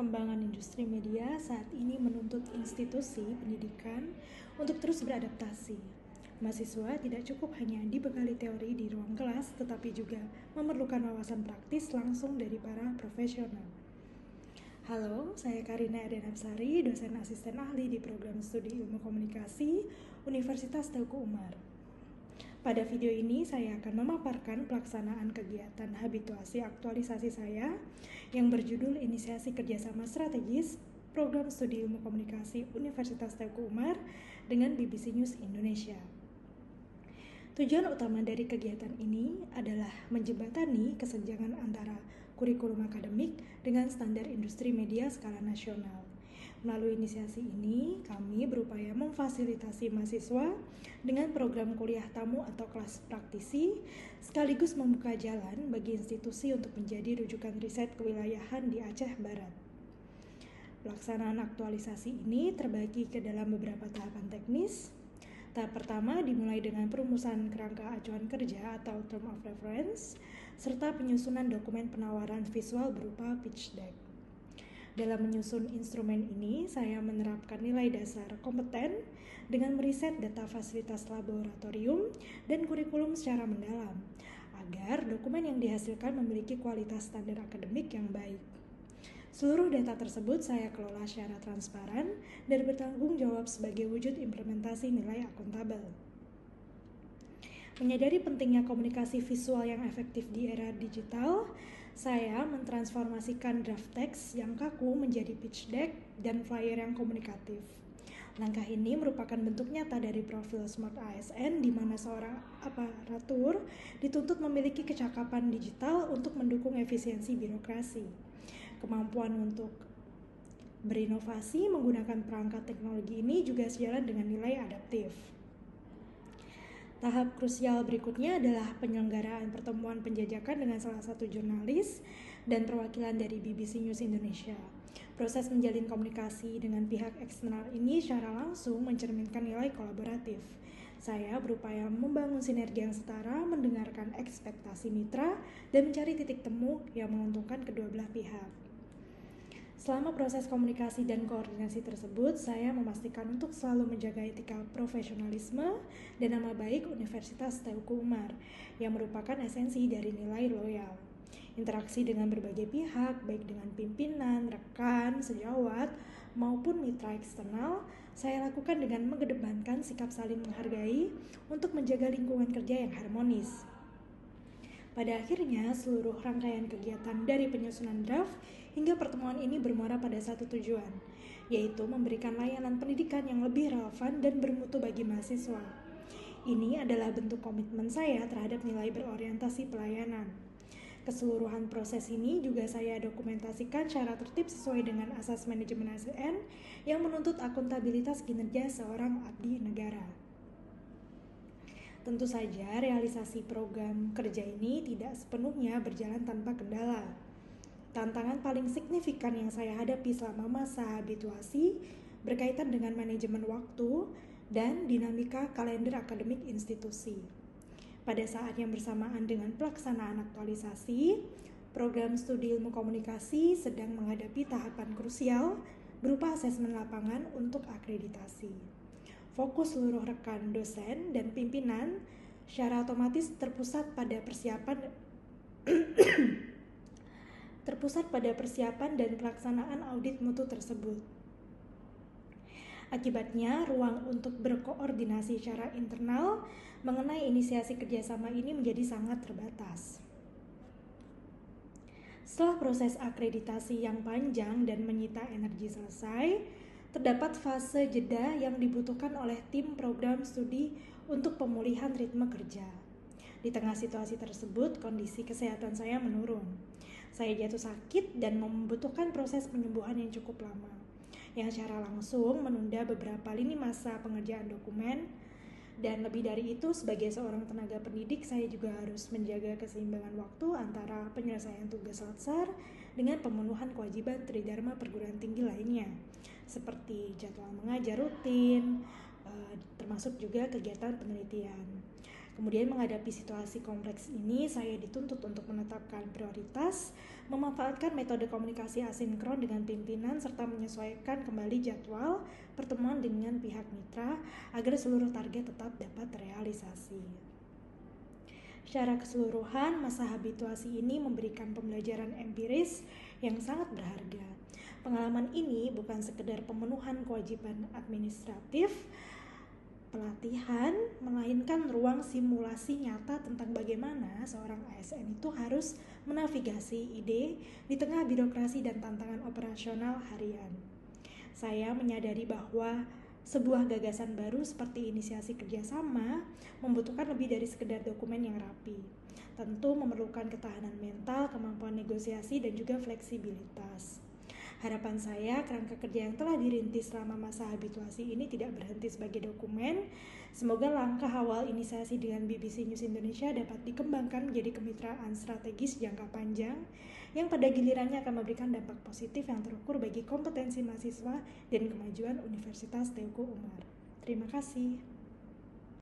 perkembangan industri media saat ini menuntut institusi pendidikan untuk terus beradaptasi. Mahasiswa tidak cukup hanya dibekali teori di ruang kelas, tetapi juga memerlukan wawasan praktis langsung dari para profesional. Halo, saya Karina Adenapsari, dosen asisten ahli di program studi ilmu komunikasi Universitas Teuku Umar. Pada video ini saya akan memaparkan pelaksanaan kegiatan habituasi aktualisasi saya yang berjudul Inisiasi Kerjasama Strategis Program Studi Ilmu Komunikasi Universitas Teuku Umar dengan BBC News Indonesia. Tujuan utama dari kegiatan ini adalah menjembatani kesenjangan antara kurikulum akademik dengan standar industri media skala nasional. Melalui inisiasi ini, kami berupaya memfasilitasi mahasiswa dengan program kuliah tamu atau kelas praktisi, sekaligus membuka jalan bagi institusi untuk menjadi rujukan riset kewilayahan di Aceh Barat. Pelaksanaan aktualisasi ini terbagi ke dalam beberapa tahapan teknis. Tahap pertama dimulai dengan perumusan kerangka acuan kerja atau term of reference, serta penyusunan dokumen penawaran visual berupa pitch deck. Dalam menyusun instrumen ini, saya menerapkan nilai dasar kompeten dengan meriset data fasilitas laboratorium dan kurikulum secara mendalam, agar dokumen yang dihasilkan memiliki kualitas standar akademik yang baik. Seluruh data tersebut saya kelola secara transparan dan bertanggung jawab sebagai wujud implementasi nilai akuntabel. Menyadari pentingnya komunikasi visual yang efektif di era digital, saya mentransformasikan draft text yang kaku menjadi pitch deck dan flyer yang komunikatif. Langkah ini merupakan bentuk nyata dari profil Smart ASN di mana seorang aparatur dituntut memiliki kecakapan digital untuk mendukung efisiensi birokrasi. Kemampuan untuk berinovasi menggunakan perangkat teknologi ini juga sejalan dengan nilai adaptif. Tahap krusial berikutnya adalah penyelenggaraan pertemuan penjajakan dengan salah satu jurnalis dan perwakilan dari BBC News Indonesia. Proses menjalin komunikasi dengan pihak eksternal ini secara langsung mencerminkan nilai kolaboratif. Saya berupaya membangun sinergi yang setara, mendengarkan ekspektasi mitra, dan mencari titik temu yang menguntungkan kedua belah pihak. Selama proses komunikasi dan koordinasi tersebut, saya memastikan untuk selalu menjaga etika profesionalisme dan nama baik Universitas Teuku Umar, yang merupakan esensi dari nilai loyal. Interaksi dengan berbagai pihak, baik dengan pimpinan, rekan, sejawat, maupun mitra eksternal, saya lakukan dengan mengedepankan sikap saling menghargai untuk menjaga lingkungan kerja yang harmonis. Pada akhirnya, seluruh rangkaian kegiatan dari penyusunan draft hingga pertemuan ini bermuara pada satu tujuan, yaitu memberikan layanan pendidikan yang lebih relevan dan bermutu bagi mahasiswa. Ini adalah bentuk komitmen saya terhadap nilai berorientasi pelayanan. Keseluruhan proses ini juga saya dokumentasikan secara tertib sesuai dengan asas manajemen ASN yang menuntut akuntabilitas kinerja seorang abdi negara. Tentu saja, realisasi program kerja ini tidak sepenuhnya berjalan tanpa kendala. Tantangan paling signifikan yang saya hadapi selama masa habituasi berkaitan dengan manajemen waktu dan dinamika kalender akademik institusi. Pada saat yang bersamaan dengan pelaksanaan aktualisasi, program studi ilmu komunikasi sedang menghadapi tahapan krusial berupa asesmen lapangan untuk akreditasi. Fokus seluruh rekan dosen dan pimpinan secara otomatis terpusat pada persiapan dan pelaksanaan audit mutu tersebut. Akibatnya, ruang untuk berkoordinasi secara internal mengenai inisiasi kerjasama ini menjadi sangat terbatas. Setelah proses akreditasi yang panjang dan menyita energi selesai, terdapat fase jeda yang dibutuhkan oleh tim program studi untuk pemulihan ritme kerja. Di tengah situasi tersebut, kondisi kesehatan saya menurun. Saya jatuh sakit dan membutuhkan proses penyembuhan yang cukup lama, yang secara langsung menunda beberapa lini masa pengerjaan dokumen. Dan lebih dari itu, sebagai seorang tenaga pendidik, saya juga harus menjaga keseimbangan waktu antara penyelesaian tugas latsar dengan pemenuhan kewajiban tridharma perguruan tinggi lainnya, seperti jadwal mengajar rutin, termasuk juga kegiatan penelitian. Kemudian menghadapi situasi kompleks ini, saya dituntut untuk menetapkan prioritas memanfaatkan metode komunikasi asinkron dengan pimpinan serta menyesuaikan kembali jadwal pertemuan dengan pihak mitra agar seluruh target tetap dapat terrealisasi. Secara keseluruhan, masa habituasi ini memberikan pembelajaran empiris yang sangat berharga. Pengalaman ini bukan sekedar pemenuhan kewajiban administratif, pelatihan, melainkan ruang simulasi nyata tentang bagaimana seorang ASN itu harus menavigasi ide di tengah birokrasi dan tantangan operasional harian. Saya menyadari bahwa sebuah gagasan baru seperti inisiasi kerjasama membutuhkan lebih dari sekedar dokumen yang rapi. Tentu memerlukan ketahanan mental, kemampuan negosiasi, dan juga fleksibilitas. Harapan saya, kerangka kerja yang telah dirintis selama masa habituasi ini tidak berhenti sebagai dokumen. Semoga langkah awal inisiasi dengan BBC News Indonesia dapat dikembangkan menjadi kemitraan strategis jangka panjang yang pada gilirannya akan memberikan dampak positif yang terukur bagi kompetensi mahasiswa dan kemajuan Universitas Teuku Umar. Terima kasih.